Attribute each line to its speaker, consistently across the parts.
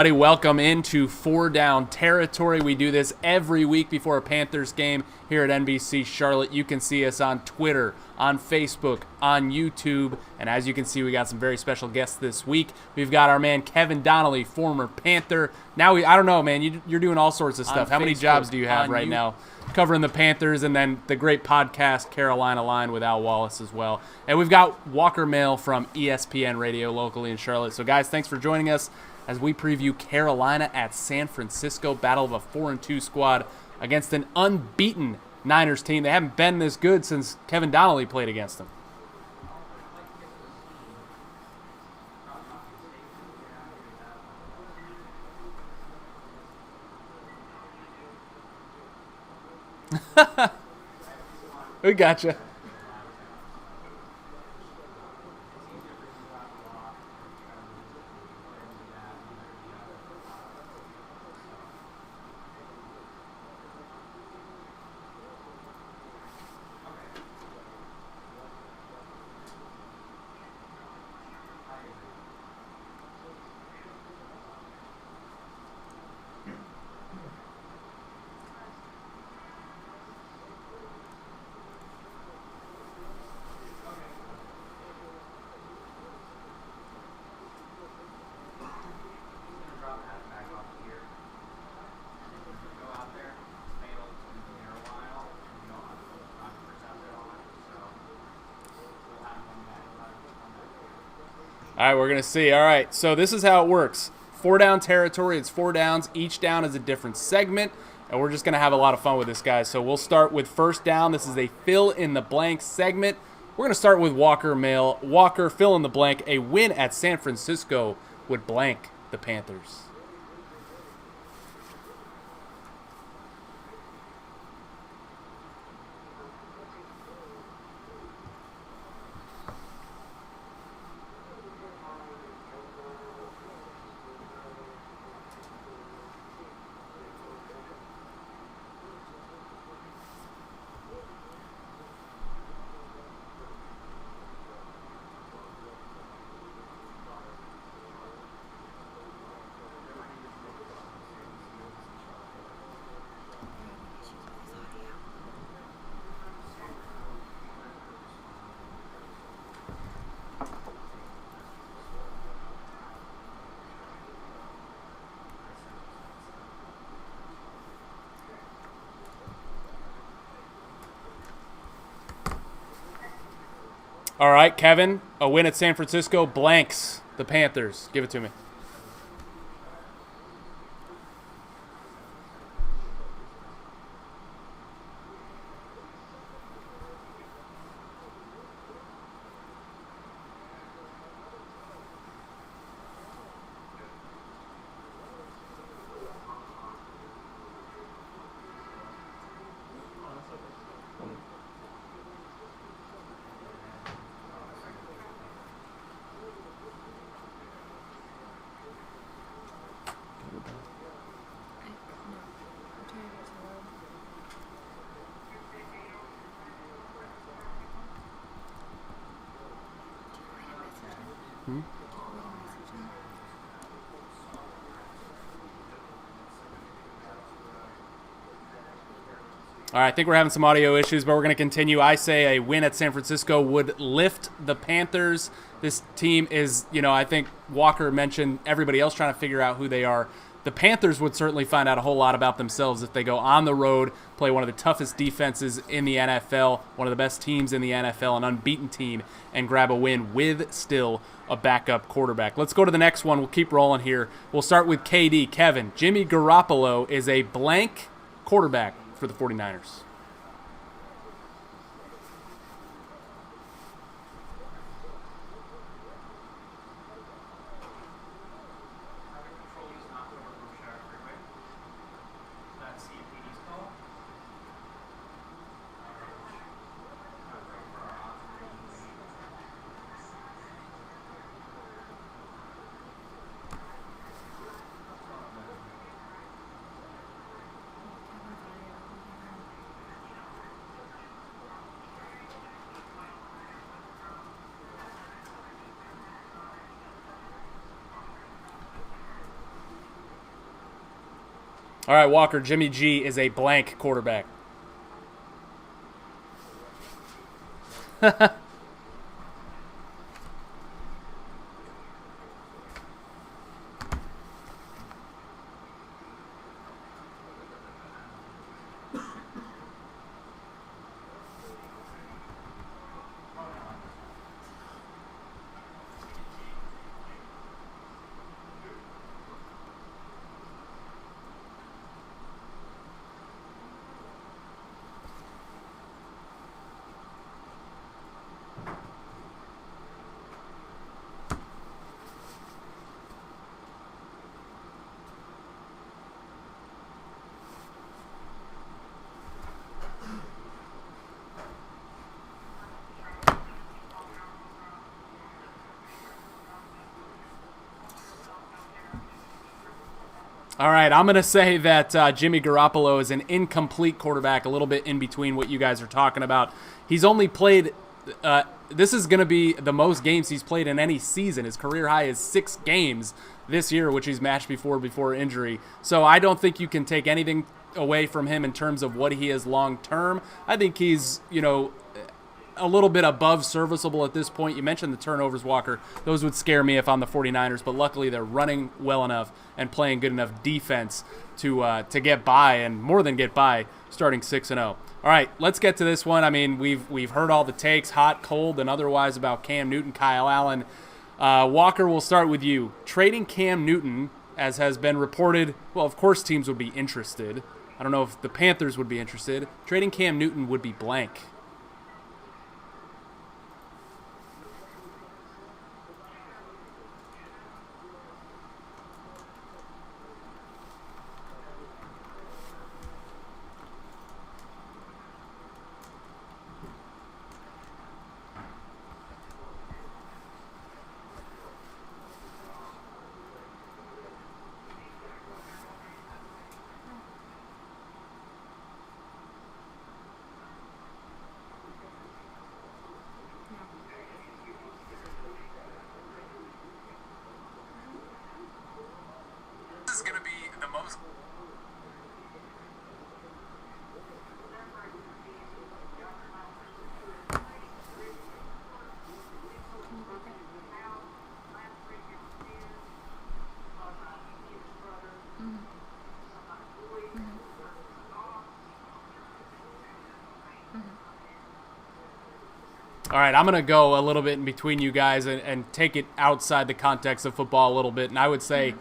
Speaker 1: Welcome into 4-down territory. We do this every week before a Panthers game here at NBC Charlotte. You can see us on Twitter, on Facebook, on YouTube, and as you can see, we got some very special guests this week. We've got our man Kevin Donnalley, former Panther. Now, I don't know, man, you're doing all sorts of stuff. How many jobs do you have right now? Covering the Panthers, and then the great podcast Carolina Line with Al Wallace as well. And we've got Walker Mehl from ESPN Radio locally in Charlotte. So, guys, thanks for joining us as we preview Carolina at San Francisco, battle of a 4-2 squad against an unbeaten Niners team. They haven't been this good since Kevin Donnalley played against them. We gotcha. All right, we're going to see. All right, so this is how it works. 4-down territory, it's 4 downs. Each down is a different segment, and we're just going to have a lot of fun with this, guys. So we'll start with first down. This is a fill-in-the-blank segment. We're going to start with Walker Mehl. Walker, fill-in-the-blank. A win at San Francisco would blank the Panthers. All right, Kevin, a win at San Francisco blanks the Panthers. Give it to me. All right, I think we're having some audio issues, but we're going to continue. I say a win at San Francisco would lift the Panthers. This team is, I think Walker mentioned everybody else trying to figure out who they are. The Panthers would certainly find out a whole lot about themselves if they go on the road, play one of the toughest defenses in the NFL, one of the best teams in the NFL, an unbeaten team, and grab a win with still a backup quarterback. Let's go to the next one. We'll keep rolling here. We'll start with KD. Kevin, Jimmy Garoppolo is a blank quarterback for the 49ers. All right, Walker, Jimmy G is a blank quarterback. All right, I'm going to say that Jimmy Garoppolo is an incomplete quarterback, a little bit in between what you guys are talking about. He's only played this is going to be the most games he's played in any season. His career high is 6 games this year, which he's matched before injury. So I don't think you can take anything away from him in terms of what he is long term. I think he's, a little bit above serviceable at this point. You mentioned the turnovers, Walker. Those would scare me if I'm the 49ers, but luckily they're running well enough and playing good enough defense to get by, and more than get by, starting 6-0. All right, let's get to this one. I mean, we've heard all the takes, hot, cold, and otherwise, about Cam Newton, Kyle Allen. Walker, we'll start with you. Trading Cam Newton, as has been reported, well, of course teams would be interested. I don't know if the Panthers would be interested. Trading Cam Newton would be blank. All right, I'm going to go a little bit in between you guys and take it outside the context of football a little bit. And I would say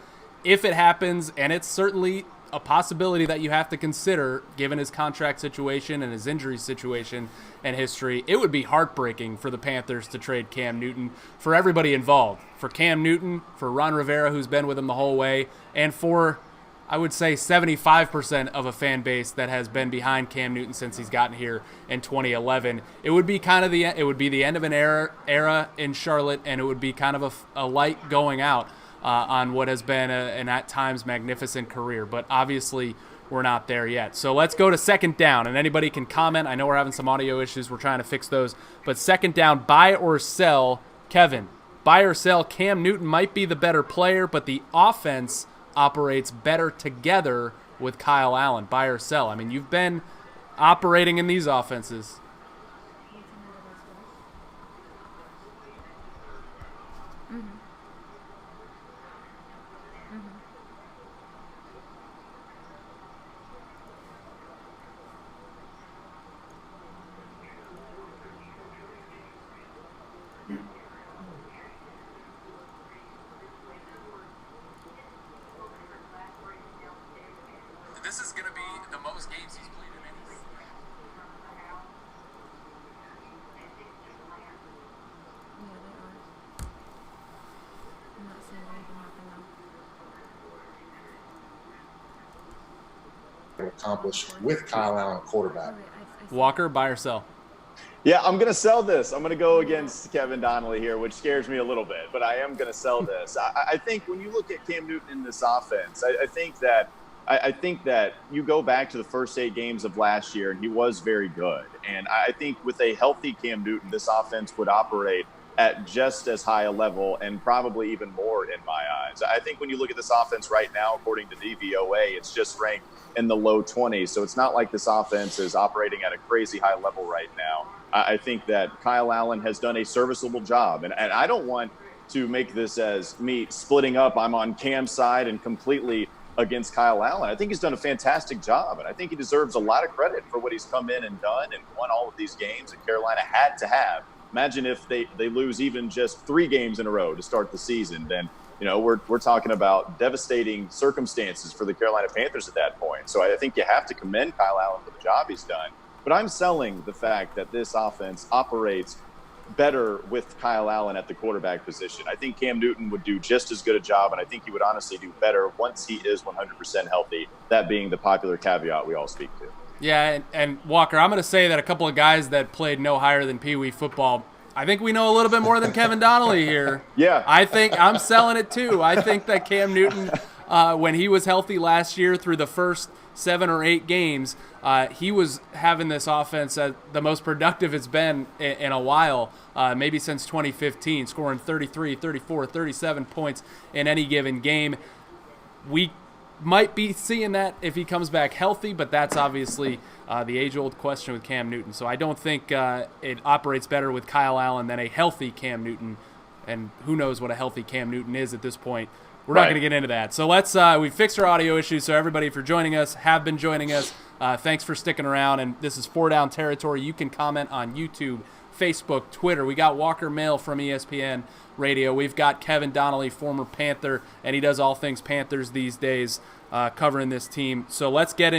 Speaker 1: if it happens, and it's certainly a possibility that you have to consider given his contract situation and his injury situation and history, it would be heartbreaking for the Panthers to trade Cam Newton, for everybody involved. For Cam Newton, for Ron Rivera, who's been with him the whole way, and for, I would say, 75% of a fan base that has been behind Cam Newton since he's gotten here in 2011. It would be kind of the end of an era in Charlotte, and it would be kind of a light going out on what has been an at times magnificent career. But obviously, we're not there yet. So let's go to second down, and anybody can comment. I know we're having some audio issues. We're trying to fix those. But second down, buy or sell. Kevin, buy or sell. Cam Newton might be the better player, but the offense operates better together with Kyle Allen. Buy or sell? I mean, you've been operating in these offenses. This is going to be the most games he's played in any season.
Speaker 2: Accomplished with Kyle Allen quarterback.
Speaker 1: Walker, buy or sell?
Speaker 3: Yeah, I'm going to sell this. I'm going to go against Kevin Donnalley here, which scares me a little bit, but I am going to sell this. I think when you look at Cam Newton in this offense, I think that you go back to the first 8 games of last year, and he was very good. And I think with a healthy Cam Newton, this offense would operate at just as high a level and probably even more in my eyes. I think when you look at this offense right now, according to DVOA, it's just ranked in the low 20s. So it's not like this offense is operating at a crazy high level right now. I think that Kyle Allen has done a serviceable job. And I don't want to make this as me splitting up. I'm on Cam's side and completely against Kyle Allen. I think he's done a fantastic job, and I think he deserves a lot of credit for what he's come in and done and won all of these games that Carolina had to have. Imagine if they lose even just 3 games in a row to start the season, then we're talking about devastating circumstances for the Carolina Panthers at that point. So I think you have to commend Kyle Allen for the job he's done. But I'm selling the fact that this offense operates better with Kyle Allen at the quarterback position. I think Cam Newton would do just as good a job, and I think he would honestly do better once he is 100% healthy, that being the popular caveat we all speak to.
Speaker 1: Yeah, and Walker, I'm going to say that a couple of guys that played no higher than Pee Wee football, I think we know a little bit more than Kevin Donnelley here.
Speaker 3: Yeah.
Speaker 1: I think I'm selling it too. I think that Cam Newton, when he was healthy last year through the first 7 or 8 games, he was having this offense at the most productive it's been in a while, maybe since 2015, scoring 33, 34, 37 points in any given game. We might be seeing that if he comes back healthy, but that's obviously the age-old question with Cam Newton. So I don't think it operates better with Kyle Allen than a healthy Cam Newton, and who knows what a healthy Cam Newton is at this point. We're not going to get into that. So let's we fixed our audio issues, so everybody for joining us, have been joining us. Thanks for sticking around, and this is 4 Down Territory. You can comment on YouTube, Facebook, Twitter. We got Walker Mehl from ESPN Radio. We've got Kevin Donnelley, former Panther, and he does all things Panthers these days, covering this team. So let's get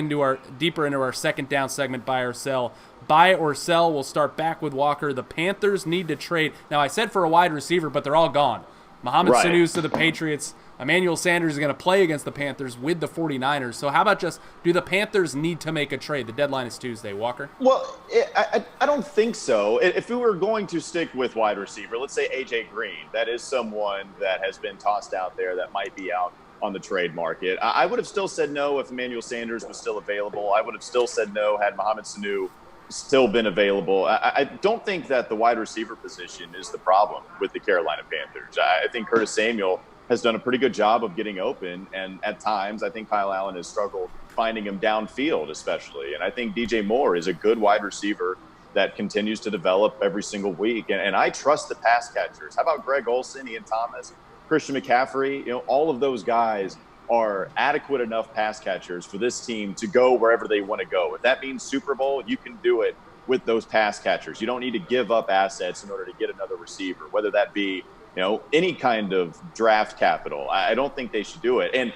Speaker 1: deeper into our second down segment, buy or sell. Buy or sell, we'll start back with Walker. The Panthers need to trade. Now, I said for a wide receiver, but they're all gone. Mohamed Sanu's to the Patriots. Emmanuel Sanders is going to play against the Panthers with the 49ers. So how about do the Panthers need to make a trade? The deadline is Tuesday. Walker?
Speaker 3: Well, I don't think so. If we were going to stick with wide receiver, let's say A.J. Green, that is someone that has been tossed out there that might be out on the trade market. I would have still said no if Emmanuel Sanders was still available. I would have still said no had Mohamed Sanu still been available. I don't think that the wide receiver position is the problem with the Carolina Panthers. I think Curtis Samuel has done a pretty good job of getting open, and at times I think Kyle Allen has struggled finding him downfield especially. And I think DJ Moore is a good wide receiver that continues to develop every single week. And I trust the pass catchers. How about Greg Olsen, Ian Thomas, Christian McCaffrey? All of those guys are adequate enough pass catchers for this team to go wherever they want to go. If that means Super Bowl, you can do it with those pass catchers. You don't need to give up assets in order to get another receiver, whether that be any kind of draft capital. I don't think they should do it. And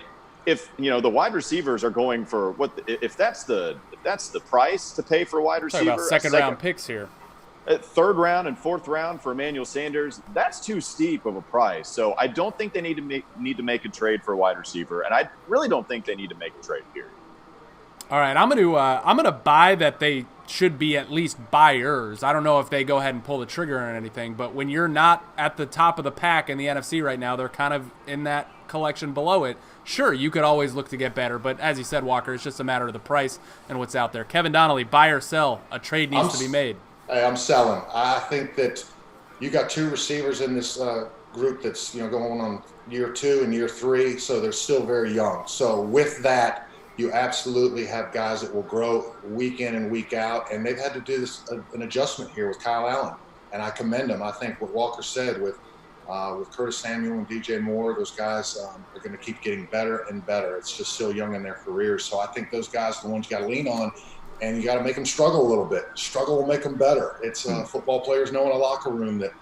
Speaker 3: if the wide receivers are going for if that's the price to pay for a wide receiver,
Speaker 1: talking about second round picks here.
Speaker 3: Third round and fourth round for Emmanuel Sanders, that's too steep of a price. So I don't think they need to make a trade for a wide receiver, and I really don't think they need to make a trade, period.
Speaker 1: All right, I'm gonna buy that they should be at least buyers. I don't know if they go ahead and pull the trigger on anything, but when you're not at the top of the pack in the NFC right now, they're kind of in that collection below it. Sure, you could always look to get better, but as you said, Walker, it's just a matter of the price and what's out there. Kevin Donnelley, buy or sell? A trade needs to be made.
Speaker 2: I'm selling. I think that you got 2 receivers in this group that's going on year 2 and year 3, so they're still very young. So with that, you absolutely have guys that will grow week in and week out, and they've had to do an adjustment here with Kyle Allen, and I commend them. I think what Walker said with Curtis Samuel and DJ Moore, those guys are going to keep getting better and better. It's just still young in their careers, so I think those guys are the ones you got to lean on, and you got to make them struggle a little bit. Struggle will make them better. It's football players know in a locker room that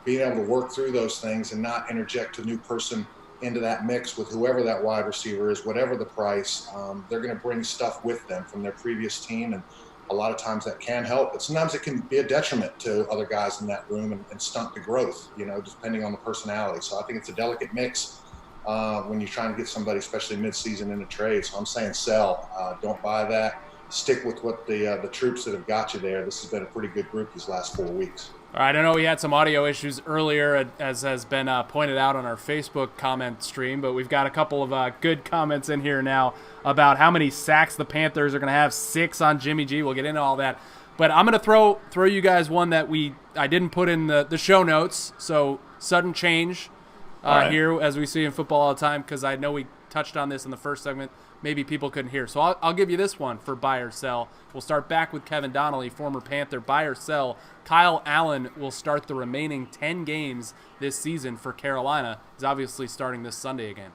Speaker 2: being able to work through those things and not interject a new person into that mix with whoever that wide receiver is, whatever the price, they're going to bring stuff with them from their previous team, and a lot of times that can help, but sometimes it can be a detriment to other guys in that room and stunt the growth, depending on the personality. So I think it's a delicate mix when you're trying to get somebody, especially mid-season, in a trade. So I'm saying sell. Don't buy that. Stick with what the troops that have got you there. This has been a pretty good group these last 4 weeks.
Speaker 1: All right, I know we had some audio issues earlier, as has been pointed out on our Facebook comment stream, but we've got a couple of good comments in here now about how many sacks the Panthers are going to have. 6 on Jimmy G. We'll get into all that. But I'm going to throw you guys one that I didn't put in the show notes. So sudden change here, as we see in football all the time, because I know we touched on this in the first segment. Maybe people couldn't hear. So I'll give you this one for buy or sell. We'll start back with Kevin Donnalley, former Panther. Buy or sell, Kyle Allen will start the remaining 10 games this season for Carolina. He's obviously starting this Sunday again.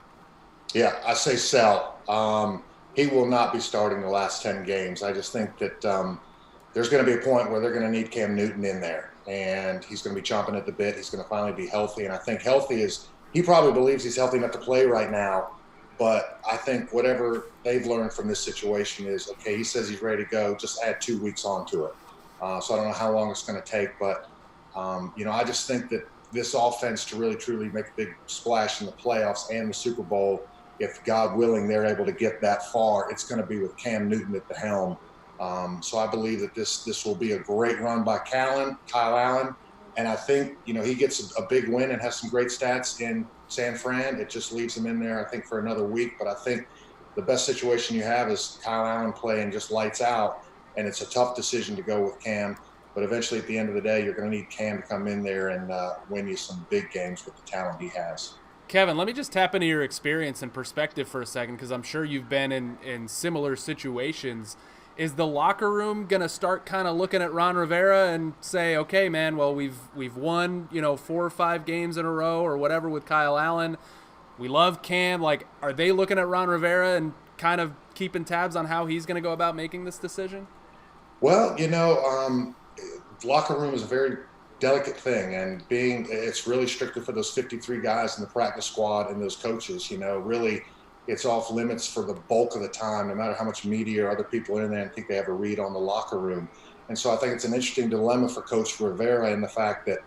Speaker 2: Yeah, I say sell. He will not be starting the last 10 games. I just think that there's going to be a point where they're going to need Cam Newton in there, and he's going to be chomping at the bit. He's going to finally be healthy, and I think he probably believes he's healthy enough to play right now. But I think whatever they've learned from this situation is, okay, he says he's ready to go, just add 2 weeks onto it. So I don't know how long it's going to take, but, I just think that this offense to really, truly make a big splash in the playoffs and the Super Bowl, if God willing, they're able to get that far, it's going to be with Cam Newton at the helm. So I believe that this will be a great run by Kyle Allen. And I think, he gets a big win and has some great stats in San Fran. It just leaves him in there, I think, for another week. But I think the best situation you have is Kyle Allen playing just lights out, and it's a tough decision to go with Cam. But eventually, at the end of the day, you're going to need Cam to come in there and win you some big games with the talent he has.
Speaker 1: Kevin, let me just tap into your experience and perspective for a second, because I'm sure you've been in similar situations. Is the locker room going to start kind of looking at Ron Rivera and say, okay, man, well, we've won, 4 or 5 games in a row or whatever with Kyle Allen. We love Cam. Like, are they looking at Ron Rivera and kind of keeping tabs on how he's going to go about making this decision?
Speaker 2: Well, locker room is a very delicate thing, and it's really strictly for those 53 guys in the practice squad and those coaches, really it's off limits for the bulk of the time, no matter how much media or other people in there and think they have a read on the locker room. And so I think it's an interesting dilemma for Coach Rivera in the fact that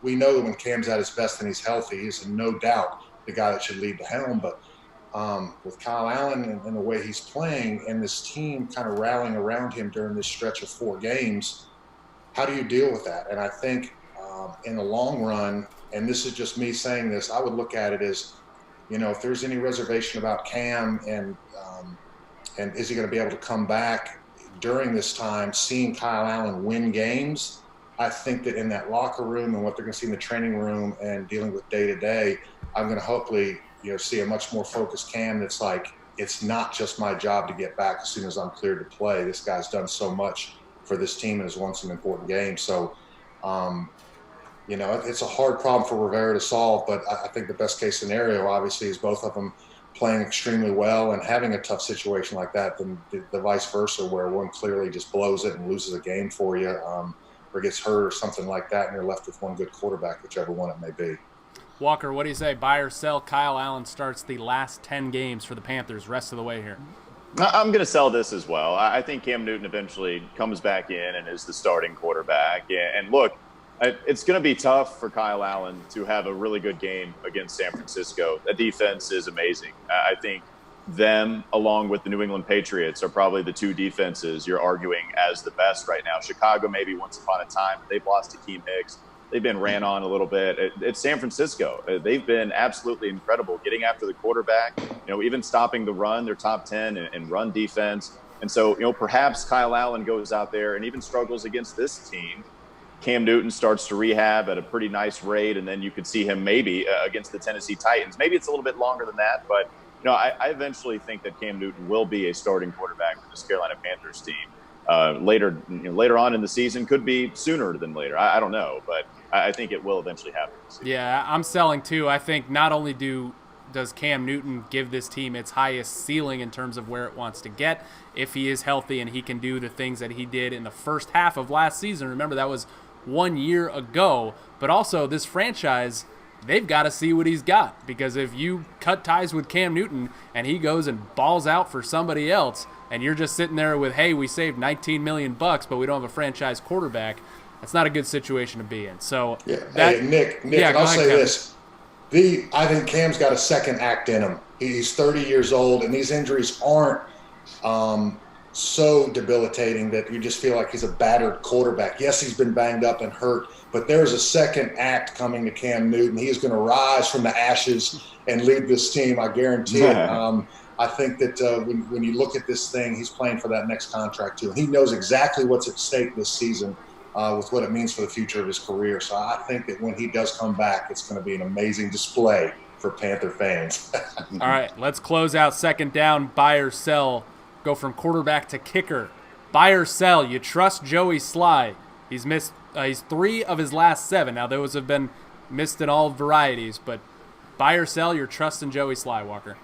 Speaker 2: we know that when Cam's at his best and he's healthy, he's no doubt the guy that should lead the helm. But with Kyle Allen and the way he's playing and this team kind of rallying around him during this stretch of 4 games, how do you deal with that? And I think in the long run, and this is just me saying this, I would look at it as, if there's any reservation about Cam and is he going to be able to come back during this time, seeing Kyle Allen win games, I think that in that locker room and what they're going to see in the training room and dealing with day to day, I'm going to hopefully, see a much more focused Cam that's like, it's not just my job to get back as soon as I'm cleared to play. This guy's done so much for this team and has won some important games. So, it's a hard problem for Rivera to solve, but I think the best case scenario, obviously, is both of them playing extremely well and having a tough situation like that than the vice versa, where one clearly just blows it and loses a game for you or gets hurt or something like that, and you're left with one good quarterback, whichever one it may be.
Speaker 1: Walker, what do you say? Buy or sell? Kyle Allen starts the last 10 games for the Panthers rest of the way here.
Speaker 3: I'm going to sell this as well. I think Cam Newton eventually comes back in and is the starting quarterback. And look, it's going to be tough for Kyle Allen to have a really good game against San Francisco. The defense is amazing. I think them, along with the New England Patriots, are probably the 2 defenses you're arguing as the best right now. Chicago, maybe once upon a time, they've lost to Akeem Hicks. They've been ran on a little bit. It's San Francisco. They've been absolutely incredible getting after the quarterback, even stopping the run. They're top 10 in run defense. And so, perhaps Kyle Allen goes out there and even struggles against this team. Cam Newton starts to rehab at a pretty nice rate, and then you could see him maybe against the Tennessee Titans. Maybe it's a little bit longer than that, but I eventually think that Cam Newton will be a starting quarterback for this Carolina Panthers team. Later on in the season, could be sooner than later. I don't know, but I think it will eventually happen.
Speaker 1: Yeah, I'm selling too. I think not only does Cam Newton give this team its highest ceiling in terms of where it wants to get, if he is healthy and he can do the things that he did in the first half of last season. Remember, that was 1 year ago, but also this franchise, they've got to see what he's got, because if you cut ties with Cam Newton and he goes and balls out for somebody else and you're just sitting there with, hey, we saved $19 million, but we don't have a franchise quarterback, that's not a good situation to be in. So
Speaker 2: hey, Nick, I'll say this. I think Cam's got a second act in him. He's 30 years old, and these injuries aren't so debilitating that you just feel like he's a battered quarterback. Yes, he's been banged up and hurt, but there's a second act coming to Cam Newton. He is going to rise from the ashes and lead this team. I guarantee it. I think that when you look at this thing, he's playing for that next contract too. He knows exactly what's at stake this season with what it means for the future of his career. So I think that when he does come back, it's going to be an amazing display for Panther fans.
Speaker 1: All right, let's close out second down. Buy or sell. Go from quarterback to kicker. Buy or sell. You trust Joey Sly. He's missed. He's 3 of his last 7. Now those have been missed in all varieties, but buy or sell. You're trusting Joey Sly, Walker.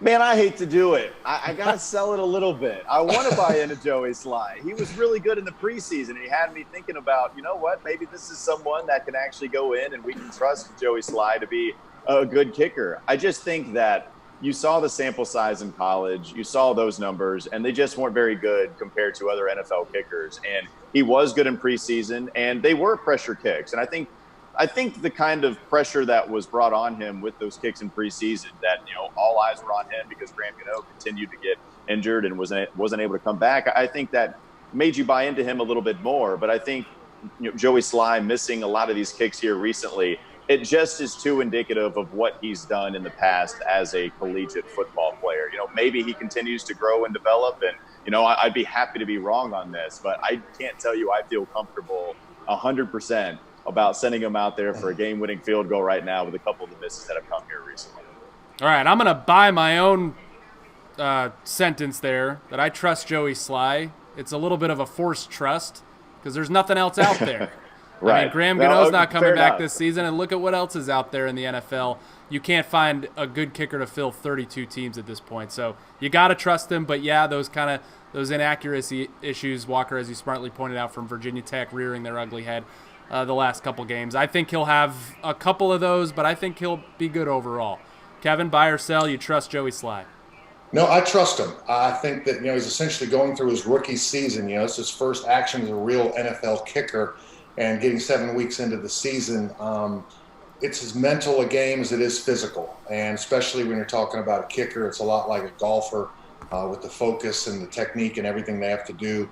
Speaker 3: Man, I hate to do it. I got to sell it a little bit. I want to buy into Joey Sly. He was really good in the preseason. He had me thinking about, you know what, maybe this is someone that can actually go in and we can trust Joey Sly to be a good kicker. I just think that you saw the sample size in college, you saw those numbers, and they just weren't very good compared to other NFL kickers. And he was good in preseason, and they were pressure kicks. And I think the kind of pressure that was brought on him with those kicks in preseason, that, you know, all eyes were on him because Graham Gano continued to get injured and wasn't able to come back. I think that made you buy into him a little bit more. But I think, you know, Joey Sly missing a lot of these kicks here recently, it just is too indicative of what he's done in the past as a collegiate football player. You know, maybe he continues to grow and develop, and, you know, I'd be happy to be wrong on this, but I can't tell you I feel comfortable 100% about sending him out there for a game-winning field goal right now with a couple of the misses that have come here recently.
Speaker 1: All right, I'm going to buy my own sentence there that I trust Joey Sly. It's a little bit of a forced trust because there's nothing else out there.
Speaker 3: Right.
Speaker 1: I mean, Graham Gano's not coming back this season, and look at what else is out there in the NFL. You can't find a good kicker to fill 32 teams at this point, so you got to trust him. But yeah, those inaccuracy issues, Walker, as you smartly pointed out, from Virginia Tech rearing their ugly head the last couple games. I think he'll have a couple of those, but I think he'll be good overall. Kevin, buy or sell? You trust Joey Sly?
Speaker 2: No, I trust him. I think that, you know, he's essentially going through his rookie season. You know, it's his first action as a real NFL kicker. And getting 7 weeks into the season, it's as mental a game as it is physical. And especially when you're talking about a kicker, it's a lot like a golfer with the focus and the technique and everything they have to do.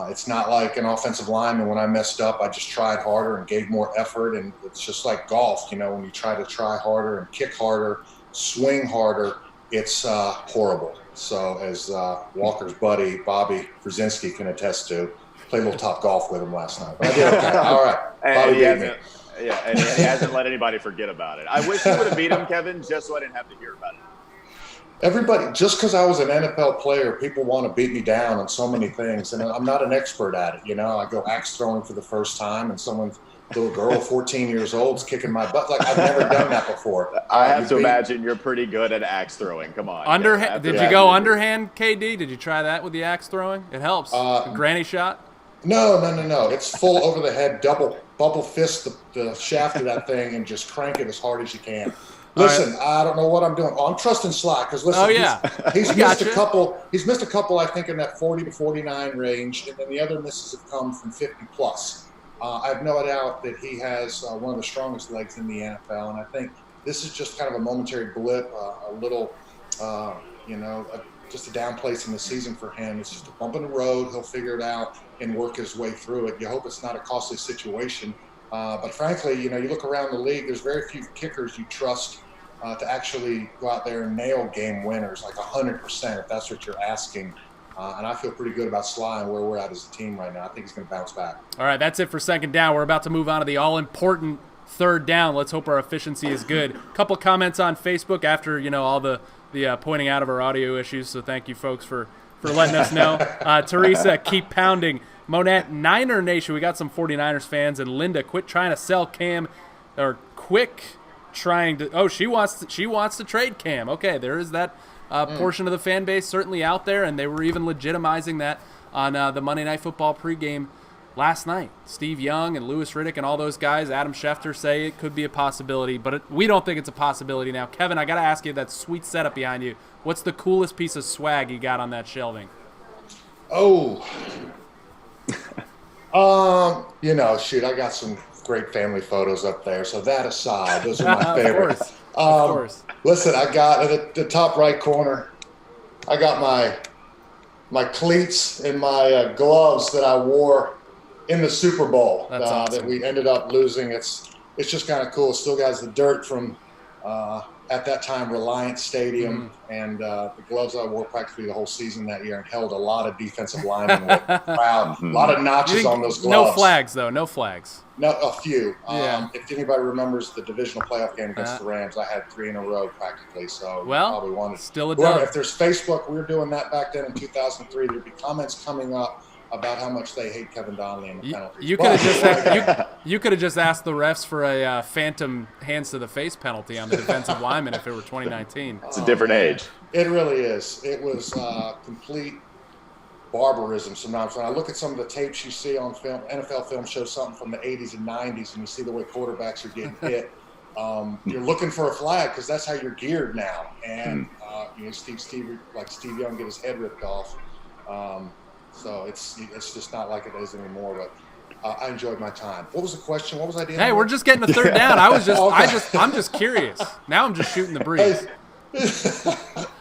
Speaker 2: It's not like an offensive lineman. When I messed up, I just tried harder and gave more effort. And it's just like golf, you know, when you try harder and kick harder, swing harder, it's horrible. So as Walker's buddy, Bobby Brzezinski, can attest to, played a little top golf with him last night. But I did okay. All right. Bobby beat me.
Speaker 3: Yeah, and he hasn't let anybody forget about it. I wish he would have beat him, Kevin, just so I didn't have to hear about it.
Speaker 2: Everybody, just because I was an NFL player, people want to beat me down on so many things, and I'm not an expert at it. You know, I go axe throwing for the first time, and someone's little girl, 14 years old, is kicking my butt. Like, I've never done that before.
Speaker 3: I have to imagine you're pretty good at axe throwing. Come on.
Speaker 1: Underhand? Did you go underhand, KD? Did you try that with the axe throwing? It helps. Granny shot?
Speaker 2: No. It's full over the head, bubble fist the shaft of that thing, and just crank it as hard as you can. Listen, right. I don't know what I'm doing. I'm trusting Sly because listen, he's missed a couple. He's missed a couple, I think, in that 40 to 49 range, and then the other misses have come from 50 plus. I have no doubt that he has one of the strongest legs in the NFL, and I think this is just kind of a momentary blip, a little, just a down place in the season for him. It's just a bump in the road. He'll figure it out and work his way through it. You hope it's not a costly situation. But frankly, you look around the league, there's very few kickers you trust to actually go out there and nail game winners, like 100%, if that's what you're asking. And I feel pretty good about Sly and where we're at as a team right now. I think he's going to bounce back.
Speaker 1: All right, that's it for second down. We're about to move on to the all-important third down. Let's hope our efficiency is good. A couple comments on Facebook after, all the pointing out of our audio issues, so thank you folks for letting us know. Teresa, keep pounding. Monette, Niner Nation, we got some 49ers fans. And Linda, quit trying to sell Cam, or she wants to trade Cam. Okay, there is that portion of the fan base certainly out there, and they were even legitimizing that on the Monday Night Football pregame last night. Steve Young and Louis Riddick and all those guys, Adam Schefter, say it could be a possibility, but we don't think it's a possibility now. Kevin, I got to ask you, that sweet setup behind you, what's the coolest piece of swag you got on that shelving?
Speaker 2: I got some great family photos up there. So that aside, those are my favorite.
Speaker 1: Of course.
Speaker 2: Listen, I got at the top right corner, I got my cleats and my gloves that I wore in the Super Bowl that we ended up losing. It's just kind of cool. Still got the dirt from at that time, Reliant Stadium, and the gloves I wore practically the whole season that year and held a lot of defensive linemen with crowd. A lot of notches on those gloves.
Speaker 1: No flags, though. No flags.
Speaker 2: No, a few.
Speaker 1: Yeah.
Speaker 2: If anybody remembers the divisional playoff game against the Rams, I had 3 in a row practically. So probably wanted
Speaker 1: still a dub.
Speaker 2: If there's Facebook, we were doing that back then in 2003. There'd be comments coming up about how much they hate Kevin Donnellly and the penalties.
Speaker 1: You could have just asked the refs for a phantom hands to the face penalty on the defensive lineman if it were 2019.
Speaker 3: It's a different age.
Speaker 2: It really is. It was complete barbarism sometimes. When I look at some of the tapes you see on film, NFL film shows something from the 80s and 90s, and you see the way quarterbacks are getting hit. You're looking for a flag because that's how you're geared now. And Steve Young get his head ripped off. So it's just not like it is anymore. But I enjoyed my time. What was the question? What was I doing?
Speaker 1: Hey, we're just getting a third down. I'm just curious. Now I'm just shooting the breeze.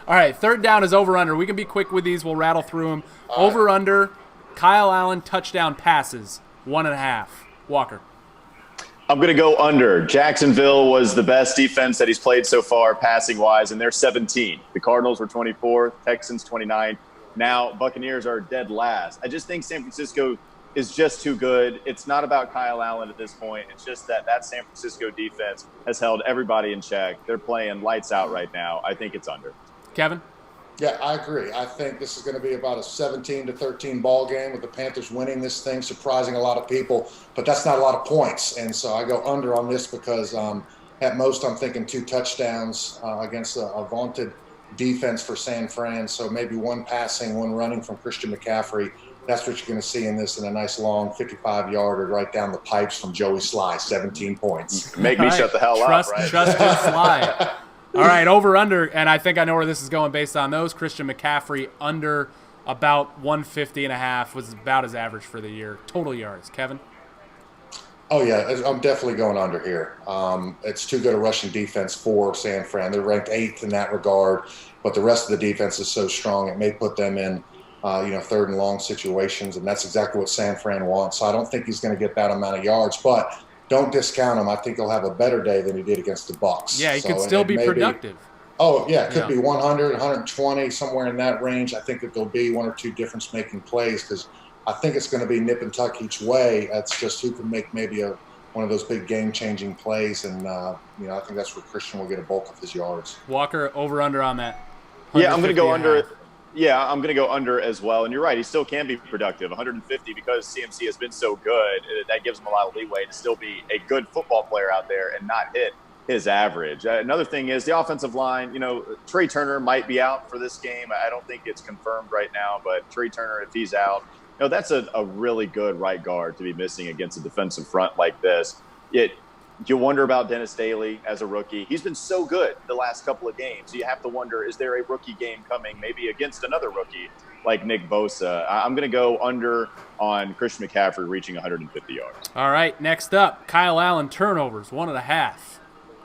Speaker 1: All right, third down is over under. We can be quick with these. We'll rattle through them. Over under. Kyle Allen touchdown passes 1.5. Walker.
Speaker 3: I'm going to go under. Jacksonville was the best defense that he's played so far passing wise, and they're 17. The Cardinals were 24th, Texans 29th. Now, Buccaneers are dead last. I just think San Francisco is just too good. It's not about Kyle Allen at this point. It's just that San Francisco defense has held everybody in check. They're playing lights out right now. I think it's under.
Speaker 1: Kevin?
Speaker 2: Yeah, I agree. I think this is going to be about a 17-13 ball game with the Panthers winning this thing, surprising a lot of people. But that's not a lot of points. And so I go under on this because at most I'm thinking 2 touchdowns against a vaunted defense for San Fran, so maybe 1 passing, 1 running from Christian McCaffrey. That's what you're going to see in this, in a nice long 55-yarder right down the pipes from Joey Sly, 17 points.
Speaker 3: Make me shut the hell up, right?
Speaker 1: Trust your Sly. All right, over under, and I think I know where this is going based on those. Christian McCaffrey under about 150.5 was about his average for the year. Total yards. Kevin?
Speaker 2: Oh, yeah, I'm definitely going under here. It's too good a rushing defense for San Fran. They're ranked 8th in that regard, but the rest of the defense is so strong it may put them in, third and long situations, and that's exactly what San Fran wants. So I don't think he's going to get that amount of yards, but don't discount him. I think he'll have a better day than he did against the Bucs.
Speaker 1: Yeah, he could still be productive.
Speaker 2: It could be 100, 120, somewhere in that range. I think that there'll be 1 or 2 difference-making plays because I think it's going to be nip and tuck each way. That's just who can make maybe one of those big game-changing plays, and I think that's where Christian will get a bulk of his yards.
Speaker 1: Walker, over/under on that.
Speaker 3: Yeah, I'm going to go under. Yeah, I'm going to go under as well. And you're right, he still can be productive. 150 because CMC has been so good. That gives him a lot of leeway to still be a good football player out there and not hit his average. Another thing is the offensive line. Trey Turner might be out for this game. I don't think it's confirmed right now, but Trey Turner, if he's out, that's a really good right guard to be missing against a defensive front like this. You wonder about Dennis Daly as a rookie. He's been so good the last couple of games. So you have to wonder, is there a rookie game coming maybe against another rookie like Nick Bosa? I'm going to go under on Christian McCaffrey reaching 150 yards.
Speaker 1: All right, next up, Kyle Allen turnovers, 1.5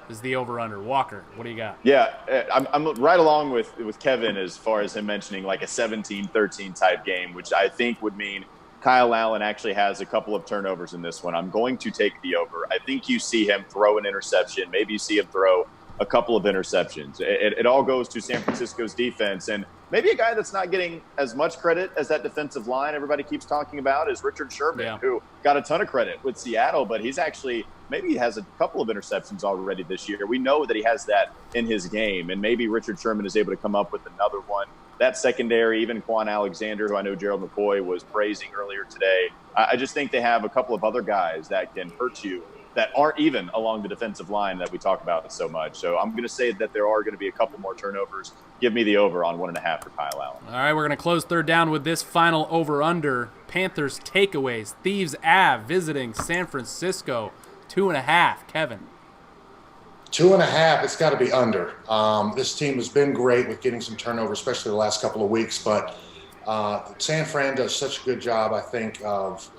Speaker 1: is the over-under. Walker, what do you got?
Speaker 3: Yeah, I'm right along with Kevin as far as him mentioning like a 17-13 type game, which I think would mean Kyle Allen actually has a couple of turnovers in this one. I'm going to take the over. I think you see him throw an interception. Maybe you see him throw a couple of interceptions. It all goes to San Francisco's defense. And maybe a guy that's not getting as much credit as that defensive line everybody keeps talking about is Richard Sherman, who got a ton of credit with Seattle, but he's actually maybe he has a couple of interceptions already this year. We know that he has that in his game, and maybe Richard Sherman is able to come up with another one. That secondary, even Quan Alexander, who I know Gerald McCoy was praising earlier today, I just think they have a couple of other guys that can hurt you that aren't even along the defensive line that we talk about so much. So I'm going to say that there are going to be a couple more turnovers. Give me the over on 1.5 for Kyle Allen.
Speaker 1: All right, we're going to close third down with this final over-under. Panthers takeaways. Thieves Ave visiting San Francisco. 2.5. Kevin.
Speaker 2: 2.5, it's got to be under. This team has been great with getting some turnover, especially the last couple of weeks. But San Fran does such a good job, I think, of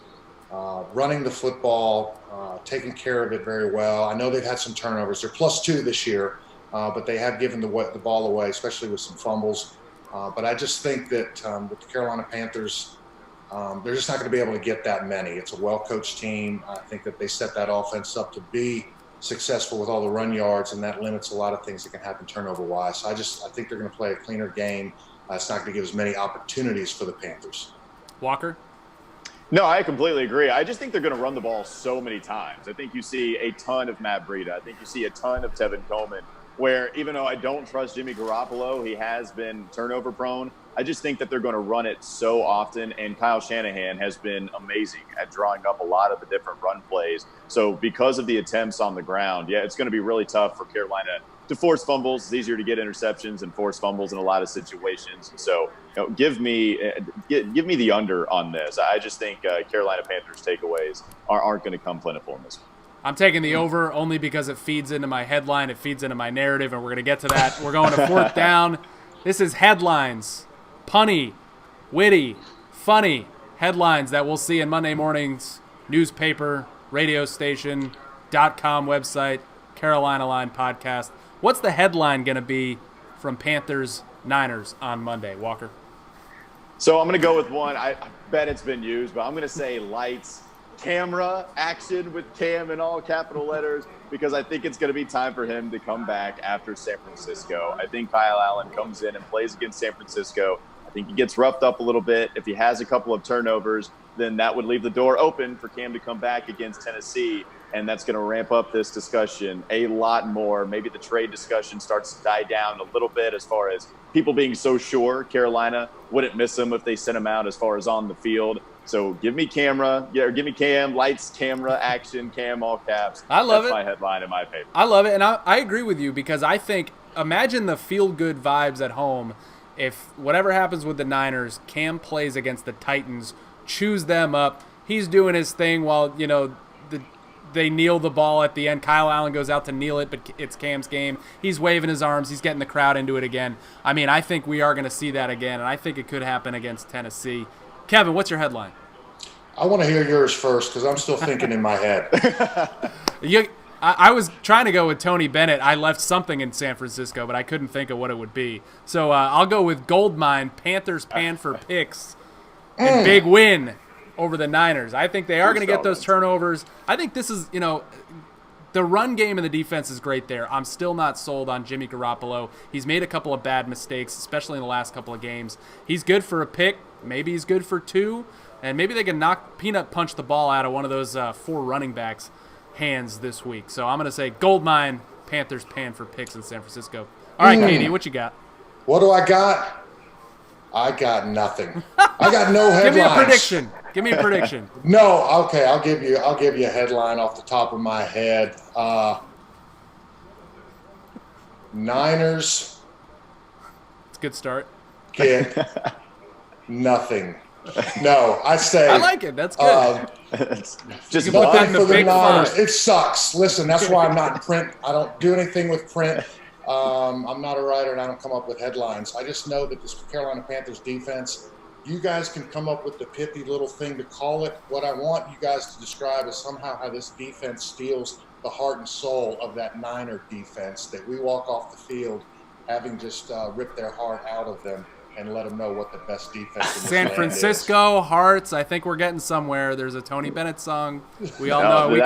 Speaker 2: running the football, taking care of it very well. I know they've had some turnovers. They're +2 this year, but they have given the ball away, especially with some fumbles. But I just think that with the Carolina Panthers, they're just not going to be able to get that many. It's a well-coached team. I think that they set that offense up to be successful with all the run yards, and that limits a lot of things that can happen turnover-wise. So I think they're going to play a cleaner game. It's not going to give as many opportunities for the Panthers.
Speaker 1: Walker?
Speaker 3: No, I completely agree. I just think they're going to run the ball so many times. I think you see a ton of Matt Breida. I think you see a ton of Tevin Coleman, where even though I don't trust Jimmy Garoppolo, he has been turnover prone. I just think that they're going to run it so often, and Kyle Shanahan has been amazing at drawing up a lot of the different run plays. So because of the attempts on the ground, yeah, it's going to be really tough for Carolina to force fumbles. It's easier to get interceptions and force fumbles in a lot of situations. So, give me the under on this. I just think Carolina Panthers takeaways aren't going to come plentiful in this one.
Speaker 1: I'm taking the over only because it feeds into my headline. It feeds into my narrative, and we're going to get to that. We're going to fourth down. This is headlines. Punny, witty, funny headlines that we'll see in Monday morning's newspaper, radio station, .com website, Carolina Line podcast. What's the headline going to be from Panthers-Niners on Monday, Walker?
Speaker 3: So I'm going to go with one. I bet it's been used, but I'm going to say lights, camera, action with Cam in all capital letters, because I think it's going to be time for him to come back after San Francisco. I think Kyle Allen comes in and plays against San Francisco. I think he gets roughed up a little bit. If he has a couple of turnovers, then that would leave the door open for Cam to come back against Tennessee, and that's going to ramp up this discussion a lot more. Maybe the trade discussion starts to die down a little bit as far as people being so sure Carolina wouldn't miss him if they sent him out as far as on the field. So give me Cam, lights, camera, action, Cam, all caps.
Speaker 1: I love it.
Speaker 3: That's my headline in my paper.
Speaker 1: I love it, and I agree with you, because I think, imagine the feel-good vibes at home if whatever happens with the Niners, Cam plays against the Titans, chews them up. He's doing his thing while, they kneel the ball at the end. Kyle Allen goes out to kneel it, but it's Cam's game. He's waving his arms. He's getting the crowd into it again. I mean, I think we are going to see that again, and I think it could happen against Tennessee. Kevin, what's your headline?
Speaker 2: I want to hear yours first because I'm still thinking in my head.
Speaker 1: I was trying to go with Tony Bennett. I left something in San Francisco, but I couldn't think of what it would be. So I'll go with Goldmine, Panthers pan for picks, and big win over the Niners. I think they are going to get those turnovers. I think this is, the run game and the defense is great there. I'm still not sold on Jimmy Garoppolo. He's made a couple of bad mistakes, especially in the last couple of games. He's good for a pick. Maybe he's good for two. And maybe they can peanut punch the ball out of one of those 4 running backs' hands this week. So I'm going to say Goldmine, Panthers pan for picks in San Francisco. All right, Katie, what you got?
Speaker 2: What do I got? I got nothing. I got no headlines.
Speaker 1: Give me a prediction.
Speaker 2: No, okay, I'll give you a headline off the top of my head. Niners.
Speaker 1: It's a good start.
Speaker 2: Get nothing. No, I say
Speaker 1: I like it. That's good.
Speaker 3: Just
Speaker 2: nothing for the
Speaker 1: big
Speaker 2: Niners.
Speaker 1: font.
Speaker 2: It sucks. Listen, that's why I'm not in print. I don't do anything with print. I'm not a writer, and I don't come up with headlines. I just know that this Carolina Panthers defense, you guys can come up with the pithy little thing to call it. What I want you guys to describe is somehow how this defense steals the heart and soul of that Niner defense, that we walk off the field having just ripped their heart out of them and let them know what the best defense in this
Speaker 1: San
Speaker 2: land
Speaker 1: Francisco Hearts. I think we're getting somewhere. There's a Tony Bennett song. We all know.
Speaker 3: We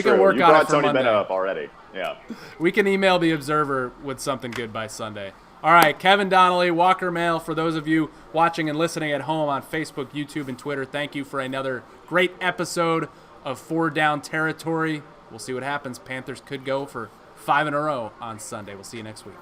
Speaker 1: can work on it for
Speaker 3: Tony
Speaker 1: Monday.
Speaker 3: Bennett up already. Yeah.
Speaker 1: We can email the Observer with something good by Sunday. All right, Kevin Donnalley, Walker Mehl, for those of you watching and listening at home on Facebook, YouTube, and Twitter, thank you for another great episode of 4 Down Territory. We'll see what happens. Panthers could go for 5 in a row on Sunday. We'll see you next week.